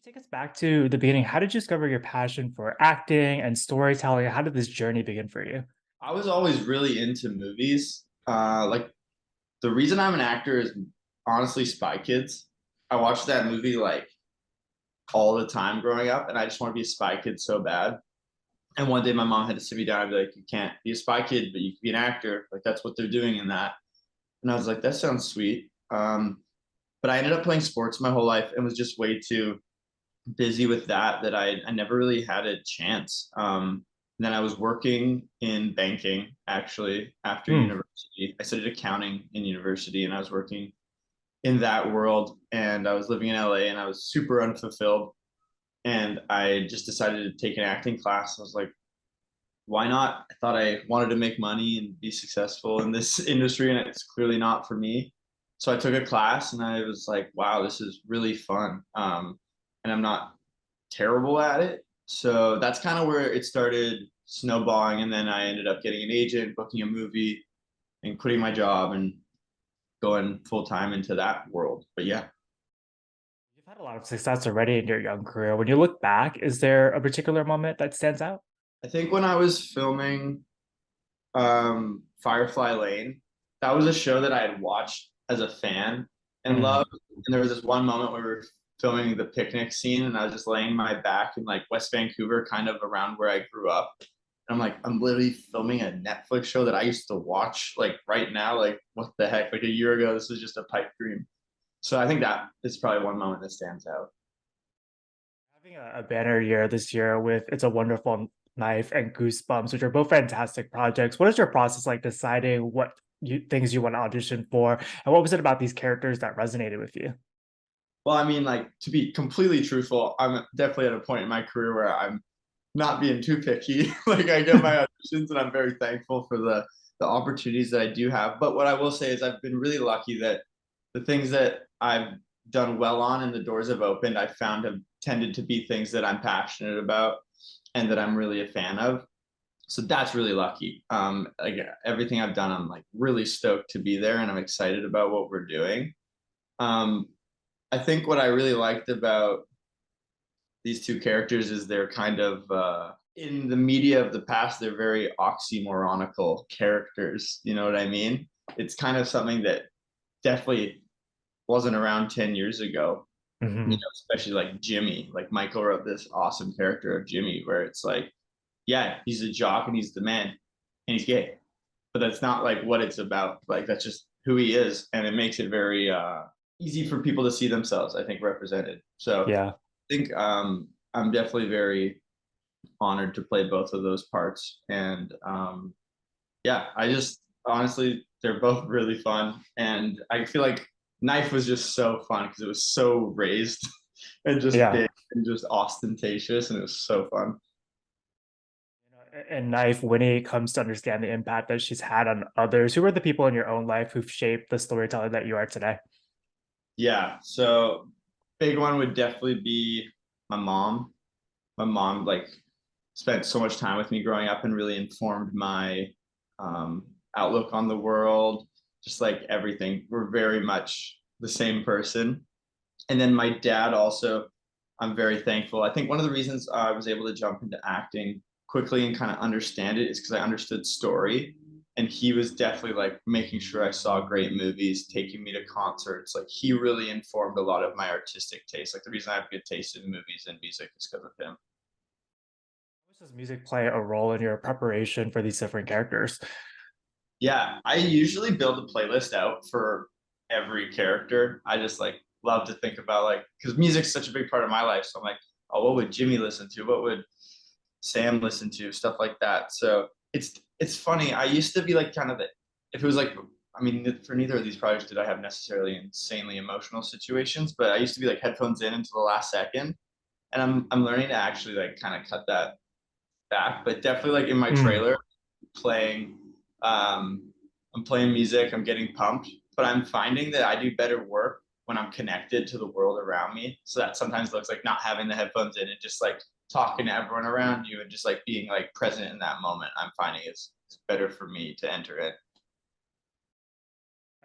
Take us back to the beginning. How did you discover your passion for acting and storytelling? How did this journey begin for you? I was always really into movies. Like the reason I'm an actor is honestly Spy Kids. I watched that movie like all the time growing up, and I just want to be a spy kid so bad. And one day my mom had to sit me down and be like, "You can't be a spy kid, but you can be an actor. Like that's what they're doing in that." And I was like, "That sounds sweet." But I ended up playing sports my whole life and was just way too busy with that I never really had a chance. Then I was working in banking actually after Hmm. university. I studied accounting in university and I was working in that world and I was living in LA and I was super unfulfilled. And I just decided to take an acting class. I was like, why not? I thought I wanted to make money and be successful in this industry, and it's clearly not for me. So I took a class and I was like, wow, this is really fun. And I'm not terrible at it. So that's kind of where it started snowballing. And then I ended up getting an agent, booking a movie, and quitting my job and going full time into that world. But yeah, You've had a lot of success already in your young career. When you look back, is there a particular moment that stands out? I think when I was filming Firefly Lane, that was a show that I had watched as a fan and Mm. loved. And there was this one moment where we were filming the picnic scene, and I was just laying my back in like West Vancouver, kind of around where I grew up. And I'm like, I'm literally filming a Netflix show that I used to watch like right now. Like, what the heck? Like a year ago, this was just a pipe dream. So I think that is probably one moment that stands out. Having a banner year this year with It's a Wonderful Knife and Goosebumps, which are both fantastic projects. What is your process like deciding what things you want to audition for? And what was it about these characters that resonated with you? Well, I mean, like to be completely truthful, I'm definitely at a point in my career where I'm not being too picky. Like I get my auditions, and I'm very thankful for the opportunities that I do have. But what I will say is I've been really lucky that the things that I've done well on and the doors have opened, I've found have tended to be things that I'm passionate about and that I'm really a fan of. So that's really lucky. Like everything I've done, I'm like really stoked to be there, and I'm excited about what we're doing. Um, I think what I really liked about these two characters is they're kind of in the media of the past, they're very oxymoronical characters. You know what I mean? It's kind of something that definitely wasn't around 10 years ago, Mhm. especially like Jimmy. Like Michael wrote this awesome character of Jimmy where it's like, yeah, he's a jock and he's the man and he's gay. But that's not like what it's about. Like that's just who he is. And it makes it very easy for people to see themselves, I think, represented. So Yeah. think I'm definitely very honored to play both of those parts. And yeah, I just honestly, they're both really fun. And I feel like Knife was just so fun because it was so raised and just Yeah. big and just ostentatious. And it was so fun. And Knife, Winnie comes to understand the impact that she's had on others. Who are the people in your own life who've shaped the storyteller that you are today? Yeah. So, big one would definitely be my mom. My mom, like, spent so much time with me growing up and really informed my outlook on the world, just like everything. We're very much the same person. And then my dad also, I'm very thankful. I think one of the reasons I was able to jump into acting quickly and kind of understand it is because I understood story. And he was definitely like making sure I saw great movies, taking me to concerts. Like he really informed a lot of my artistic taste. Like the reason I have good taste in movies and music is because of him. How does music play a role in your preparation for these different characters? Yeah, I usually build a playlist out for every character. I just like love to think about like because music's such a big part of my life. So I'm like, oh, what would Jimmy listen to? What would Sam listen to? Stuff like that. So it's funny. I used to be like kind of the if it was like I mean for neither of these projects did I have necessarily insanely emotional situations, but I used to be like headphones in until the last second. And I'm learning to actually like kind of cut that back. But definitely like in my Mm. trailer playing I'm playing music, I'm getting pumped, but I'm finding that I do better work when I'm connected to the world around me. So that sometimes looks like not having the headphones in and just like talking to everyone around you and just like being like present in that moment. I'm finding it's better for me to enter it.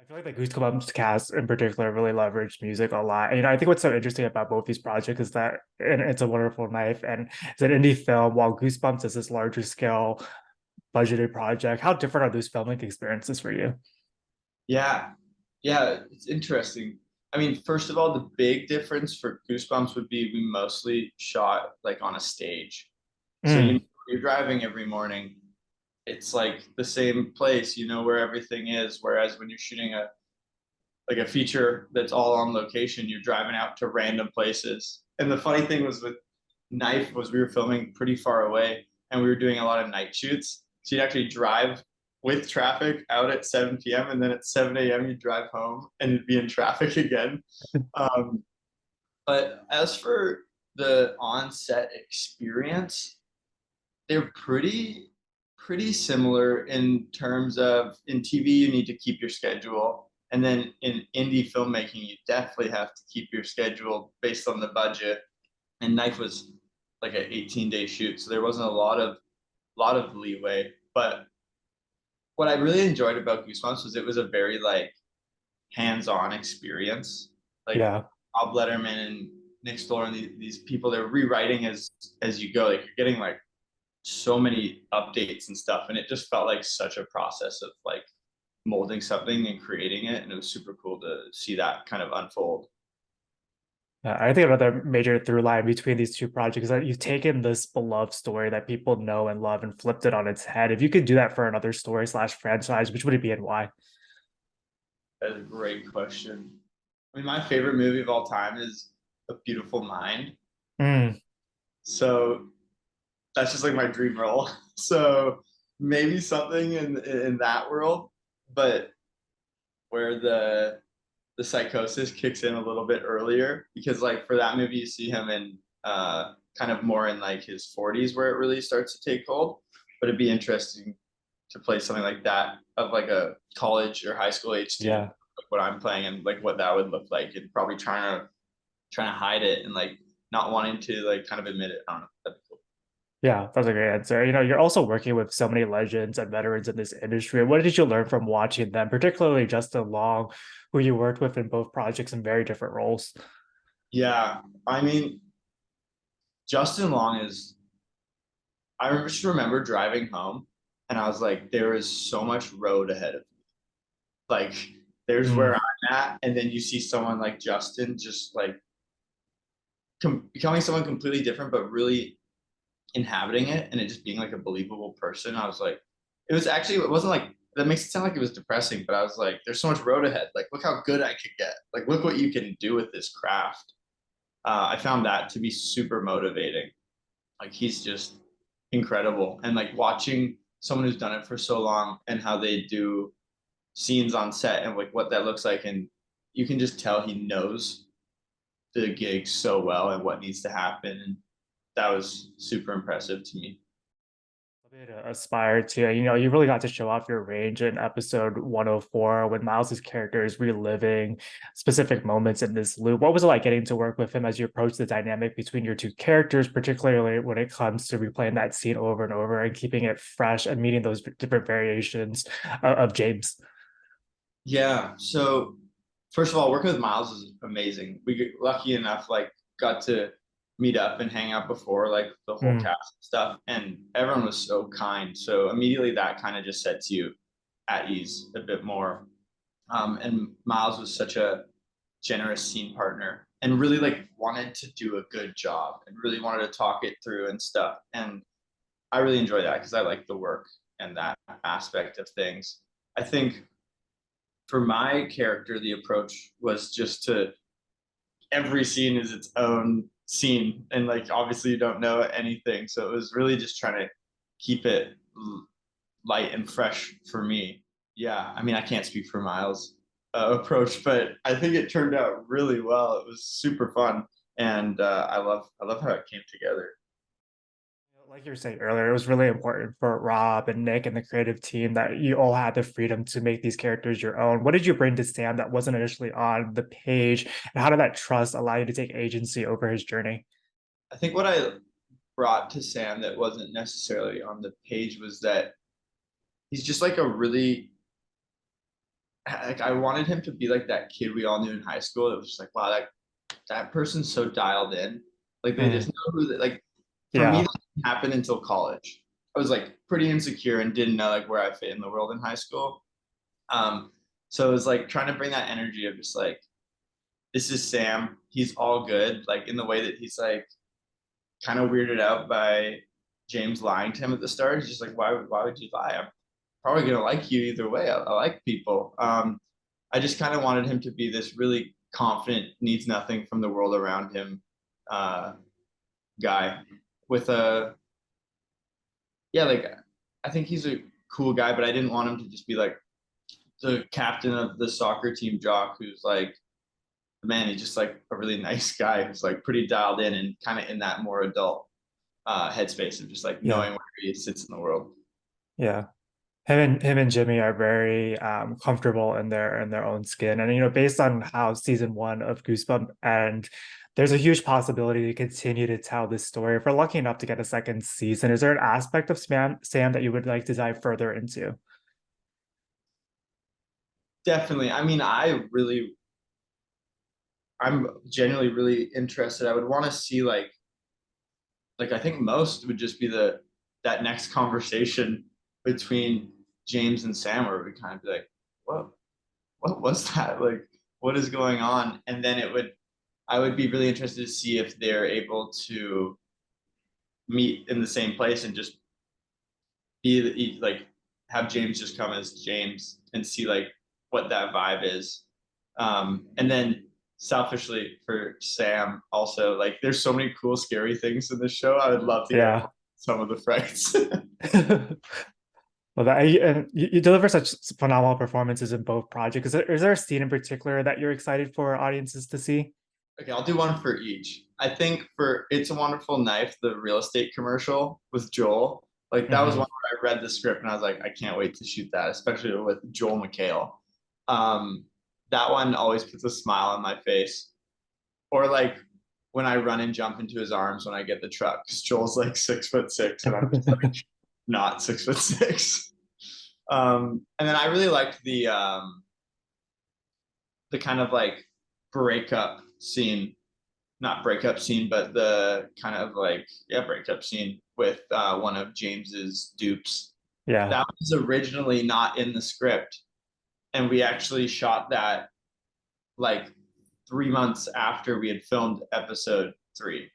I feel like the Goosebumps cast in particular really leveraged music a lot. And, I think what's so interesting about both these projects is that and It's a Wonderful Knife and it's an indie film, while Goosebumps is this larger scale budgeted project. How different are those filming experiences for you? Yeah, yeah, it's interesting. I mean, first of all, the big difference for Goosebumps would be we mostly shot like on a stage. So Mm, you're driving every morning, it's like the same place, you know where everything is. Whereas when you're shooting a feature that's all on location, you're driving out to random places. And the funny thing was with Knife was we were filming pretty far away and we were doing a lot of night shoots. So you'd actually drive with traffic out at 7 p.m. and then at 7 a.m. you'd drive home and you'd be in traffic again. Um, but as for the on-set experience, they're pretty similar in terms of in TV you need to keep your schedule, and then in indie filmmaking you definitely have to keep your schedule based on the budget. And Knife was like an 18-day shoot, so there wasn't a lot of leeway. But what I really enjoyed about Goosebumps was it was a very like hands-on experience. Like yeah. Bob Letterman and Nick Stoller and these people, they're rewriting as you go. Like you're getting like so many updates and stuff, and it just felt like such a process of like molding something and creating it, and it was super cool to see that kind of unfold. I think another major through line between these two projects is that you've taken this beloved story that people know and love and flipped it on its head. If you could do that for another story slash franchise, which would it be and why? That's a great question. I mean, my favorite movie of all time is A Beautiful Mind. Mm, So that's just like my dream role. So maybe something in that world, but where the psychosis kicks in a little bit earlier, because like for that movie you see him in kind of more in like his 40s where it really starts to take hold. But it'd be interesting to play something like that of like a college or high school age student, yeah. like what I'm playing, and like what that would look like, and probably trying to hide it and like not wanting to like kind of admit it. I don't know. That'd be cool. Yeah, that's a great answer. You're also working with so many legends and veterans in this industry. What did you learn from watching them, particularly Justin Long, who you worked with in both projects in very different roles? Yeah, I mean, Justin Long is. Just remember driving home, and I was like, there is so much road ahead of me. Like, there's where Mm, I'm at, and then you see someone like Justin just like becoming someone completely different, but really inhabiting it, and it just being like a believable person. I was like, it wasn't like that makes it sound like it was depressing, but I was like, there's so much road ahead. Like, look how good I could get. Like, look what you can do with this craft. I found that to be super motivating. Like, he's just incredible, and like watching someone who's done it for so long and how they do scenes on set and like what that looks like, and you can just tell he knows the gig so well and what needs to happen, and that was super impressive to me. to aspire to. You really got to show off your range in episode 104 when Miles's character is reliving specific moments in this loop. What was it like getting to work with him as you approach the dynamic between your two characters, particularly when it comes to replaying that scene over and over and keeping it fresh and meeting those different variations of James? Yeah. So first of all, working with Miles is amazing. We get lucky enough, like, got to meet up and hang out before, like the whole Mm, cast and stuff, and everyone was so kind. So immediately that kind of just sets you at ease a bit more. And Miles was such a generous scene partner and really like wanted to do a good job and really wanted to talk it through and stuff. And I really enjoy that because I like the work and that aspect of things. I think for my character, the approach was just to every scene is its own scene. And like, obviously, you don't know anything. So it was really just trying to keep it light and fresh for me. Yeah. I mean, I can't speak for Miles' approach, but I think it turned out really well. It was super fun. And I love how it came together. Like you were saying earlier, it was really important for Rob and Nick and the creative team that you all had the freedom to make these characters your own. What did you bring to Sam that wasn't initially on the page? And how did that trust allow you to take agency over his journey? I think what I brought to Sam that wasn't necessarily on the page was that he's just like a really like I wanted him to be like that kid we all knew in high school. It was just like, wow, that person's so dialed in. Like they just Mm, know who like for me yeah. that didn't happen until college. I was like pretty insecure and didn't know like where I fit in the world in high school. Um, so it was like trying to bring that energy of just like, this is Sam. He's all good, like in the way that he's like kind of weirded out by James lying to him at the start. He's just like, why would you lie? I'm probably gonna like you either way. I like people. I just kind of wanted him to be this really confident, needs nothing from the world around him uh, guy with a yeah, like I think he's a cool guy, but I didn't want him to just be like the captain of the soccer team jock who's like man, he's just like a really nice guy who's like pretty dialed in and kind of in that more adult headspace of just like Yeah. knowing where he sits in the world. Yeah. Him and Jimmy are very comfortable in their own skin. And based on how season one of Goosebumps, and there's a huge possibility to continue to tell this story. If we're lucky enough to get a second season, is there an aspect of Sam that you would like to dive further into? Definitely. I mean, I'm genuinely really interested. I would want to see like I think most would just be the that next conversation between James and Sam where we kind of be like, what was that? Like, what is going on? And then I would be really interested to see if they're able to meet in the same place and just be like have James just come as James and see like what that vibe is. And then selfishly for Sam, also like there's so many cool, scary things in this show. I would love to get Yeah. some of the frights. Well, and you deliver such phenomenal performances in both projects. Is there a scene in particular that you're excited for audiences to see? Okay, I'll do one for each. I think for It's a Wonderful Knife, the real estate commercial with Joel, like that was one Hmm. where I read the script and I was like, I can't wait to shoot that, especially with Joel McHale. Um, that one always puts a smile on my face. Or like when I run and jump into his arms when I get the truck, because Joel's like 6'6" and I'm just like not 6'6". And then I really liked the kind of like breakup scene, not breakup scene, but the kind of like yeah breakup scene with one of James's dupes. Yeah. That was originally not in the script, and we actually shot that like 3 months after we had filmed episode 3.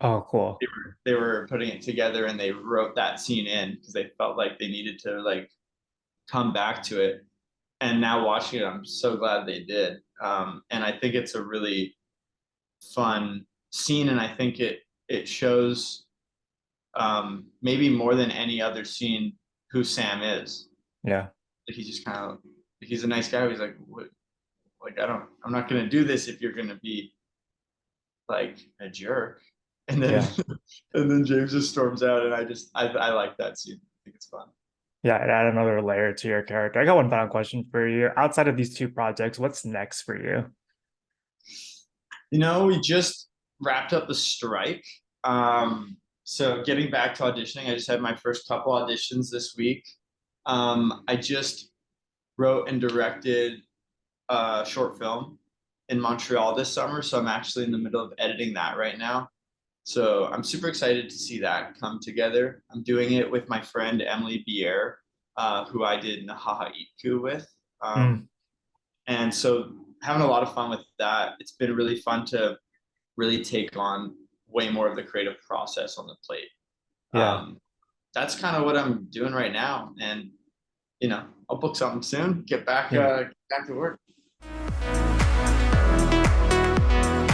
Oh, cool. They were putting it together, and they wrote that scene in because they felt like they needed to like come back to it. And now watching it, I'm so glad they did. And I think it's a really fun scene, and I think it shows maybe more than any other scene who Sam is. Yeah. Like he's just kind of he's a nice guy. He's like, what, like I'm not gonna do this if you're gonna be like a jerk. And then Yeah. and then James just storms out, and I like that scene. I think it's fun. Yeah, and add another layer to your character. I got one final question for you. Outside of these two projects, what's next for you? We just wrapped up the strike. So getting back to auditioning, I just had my first couple auditions this week. I just wrote and directed a short film in Montreal this summer, so I'm actually in the middle of editing that right now. So I'm super excited to see that come together. I'm doing it with my friend Emily Bier, who I did Nahaha Itku with. Mm, And so having a lot of fun with that. It's been really fun to really take on way more of the creative process on the plate. yeah. Um, that's kind of what I'm doing right now. And, I'll book something soon, Yeah. get back to work.